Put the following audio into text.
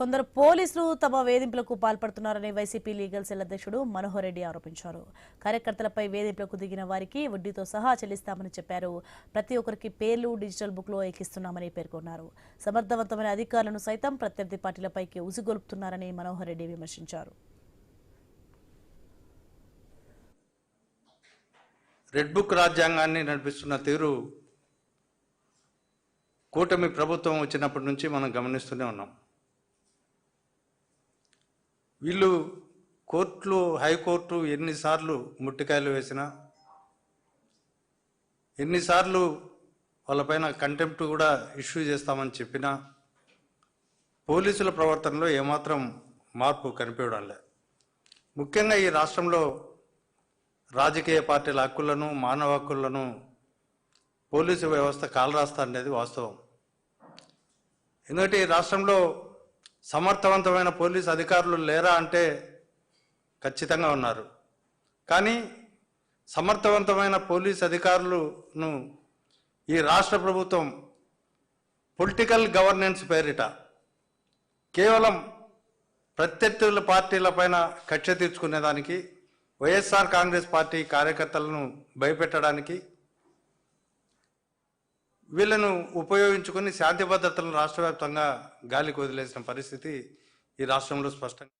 కొందరు పోలీసులు తమ వేధింపులకు పాల్పడుతున్నారని వైసీపీ లీగల్ సెల్ అధ్యక్షుడు మనోహర్ రెడ్డి ఆరోపించారు. కార్యకర్తలపై వేధింపులకు దిగిన వారికి వడ్డీతో సహా చెల్లిస్తామని చెప్పారు. ప్రతి ఒక్కరికి పేర్లు డిజిటల్ బుక్ లో ఎక్కిస్తున్నామని పేర్కొన్నారు. సమర్థవంతమైన అధికారులను సైతం ప్రత్యర్థి పార్టీలపైకి ఉసిగొల్పుతున్నారని మనోహర్ రెడ్డి విమర్శించారు. రెడ్ బుక్ రాజ్యాంగాన్ని నడిపిస్తున్న తీరు కూటమి ప్రభుత్వం వచ్చినప్పటి నుంచి మనం గమనిస్తూనే ఉన్నాం. వీళ్ళు కోర్టులు, హైకోర్టు ఎన్నిసార్లు ముట్టికాయలు వేసినా, ఎన్నిసార్లు వాళ్ళపైన కంటెంప్ట్ కూడా ఇష్యూ చేస్తామని చెప్పినా పోలీసుల ప్రవర్తనలో ఏమాత్రం మార్పు కనిపించడం లేదు. ముఖ్యంగా ఈ రాష్ట్రంలో రాజకీయ పార్టీల హక్కులను, మానవ హక్కులను పోలీసు వ్యవస్థ కాలరాస్తా అనేది వాస్తవం. ఎందుకంటే ఈ రాష్ట్రంలో సమర్థవంతమైన పోలీసు అధికారులు లేరా అంటే ఖచ్చితంగా ఉన్నారు. కానీ సమర్థవంతమైన పోలీసు అధికారులను ఈ రాష్ట్ర ప్రభుత్వం పొలిటికల్ గవర్నెన్స్ పేరిట కేవలం ప్రత్యర్థుల పార్టీలపైన కక్ష తీర్చుకునేదానికి, వైఎస్ఆర్ కాంగ్రెస్ పార్టీ కార్యకర్తలను భయపెట్టడానికి వీళ్ళను ఉపయోగించుకొని శాంతి భద్రతలను రాష్ట్ర వ్యాప్తంగా గాలికి వదిలేసిన పరిస్థితి ఈ రాష్ట్రంలో స్పష్టంగా